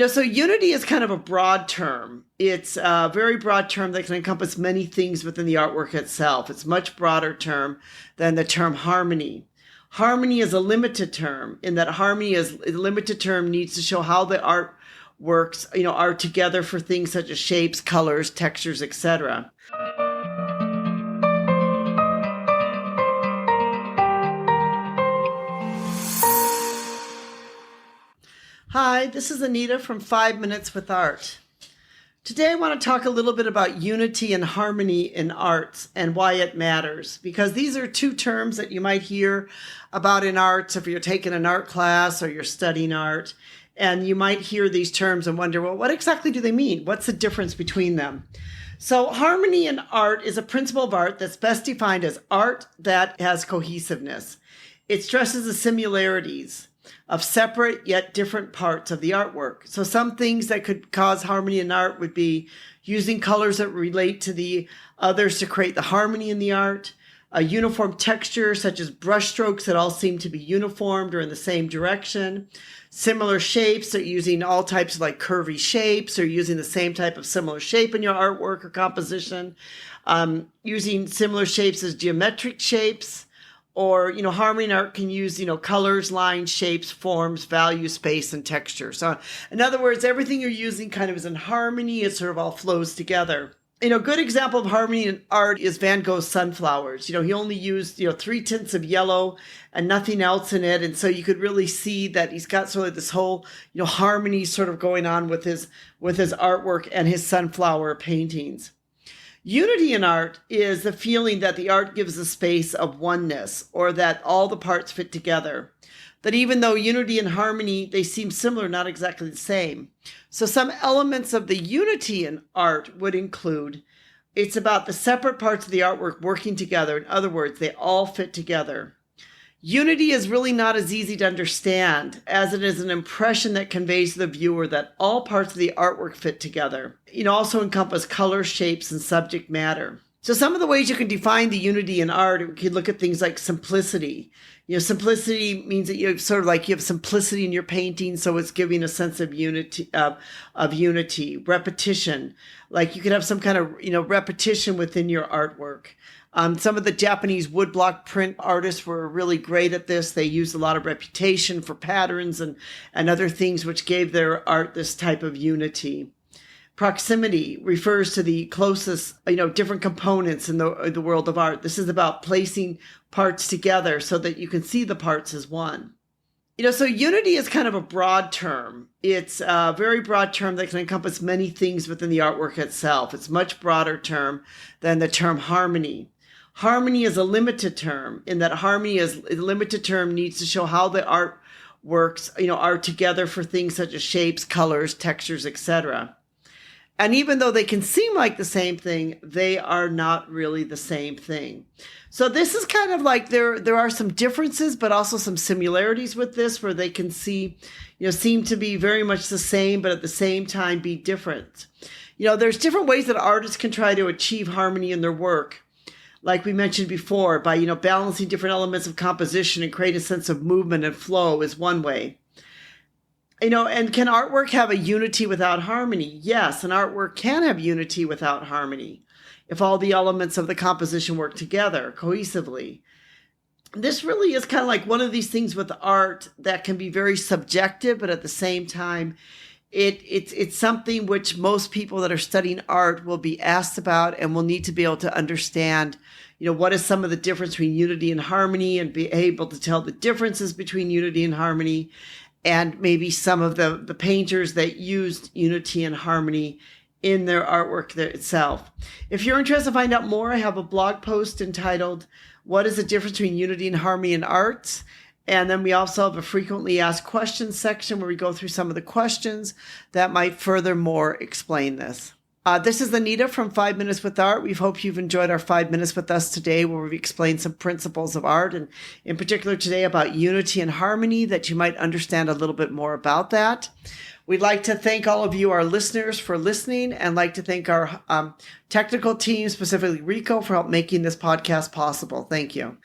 So unity is kind of a broad term. It's a very broad term that can encompass many things within the artwork itself. It's a much broader term than the term harmony. Harmony is a limited term in that harmony is a limited term needs to show how the art works, are together for things such as shapes, colors, textures, etc. Hi, this is Anita from 5 Minutes with Art. Today I want to talk a little bit about unity and harmony in arts and why it matters, because these are two terms that you might hear about in arts if you're taking an art class or you're studying art, and you might hear these terms and wonder, well, what exactly do they mean? What's the difference between them? So harmony in art is a principle of art that's best defined as art that has cohesiveness. It stresses the similarities of separate yet different parts of the artwork. So some things that could cause harmony in art would be using colors that relate to the others to create the harmony in the art, a uniform texture such as brush strokes that all seem to be uniformed or in the same direction, similar shapes, so using all types of like curvy shapes or using the same type of similar shape in your artwork or composition, using similar shapes as geometric shapes. Or, harmony in art can use, colors, lines, shapes, forms, value, space, and texture. So in other words, everything you're using kind of is in harmony. It sort of all flows together. A good example of harmony in art is Van Gogh's Sunflowers. He only used, 3 tints of yellow and nothing else in it. And so you could really see that he's got sort of this whole, harmony sort of going on with his artwork and his sunflower paintings. Unity in art is the feeling that the art gives a space of oneness, or that all the parts fit together. That even though unity and harmony, they seem similar, not exactly the same. So some elements of the unity in art would include, it's about the separate parts of the artwork working together. In other words, they all fit together. Unity is really not as easy to understand as it is an impression that conveys to the viewer that all parts of the artwork fit together. Also encompass color, shapes, and subject matter. So some of the ways you can define the unity in art, we could look at things like simplicity. Simplicity means that you have simplicity in your painting, so it's giving a sense of unity. Repetition, like you could have some kind of repetition within your artwork. Some of the Japanese woodblock print artists were really great at this. They used a lot of repetition for patterns and other things which gave their art this type of unity. Proximity refers to the closest, different components in the world of art. This is about placing parts together so that you can see the parts as one. So unity is kind of a broad term. It's a very broad term that can encompass many things within the artwork itself. It's a much broader term than the term harmony. Harmony is a limited term in that harmony is a limited term needs to show how the art works, are together for things such as shapes, colors, textures, etc. And even though they can seem like the same thing, they are not really the same thing. So this is kind of like there are some differences, but also some similarities with this where they can seem to be very much the same, but at the same time be different. There's different ways that artists can try to achieve harmony in their work. Like we mentioned before, by, balancing different elements of composition and create a sense of movement and flow is one way. And can artwork have a unity without harmony? Yes, an artwork can have unity without harmony if all the elements of the composition work together cohesively. This really is kind of like one of these things with art that can be very subjective, but at the same time, it's something which most people that are studying art will be asked about and will need to be able to understand, what is some of the difference between unity and harmony, and be able to tell the differences between unity and harmony, and maybe some of the painters that used unity and harmony in their artwork itself. If you're interested to find out more, I have a blog post entitled, "What is the difference between unity and harmony in arts?" And then we also have a frequently asked questions section where we go through some of the questions that might furthermore explain this. This is Anita from 5 Minutes with Art. We hope you've enjoyed our 5 minutes with us today, where we explain some principles of art, and in particular today about unity and harmony, that you might understand a little bit more about that. We'd like to thank all of you, our listeners, for listening, and like to thank our technical team, specifically Rico, for help making this podcast possible. Thank you.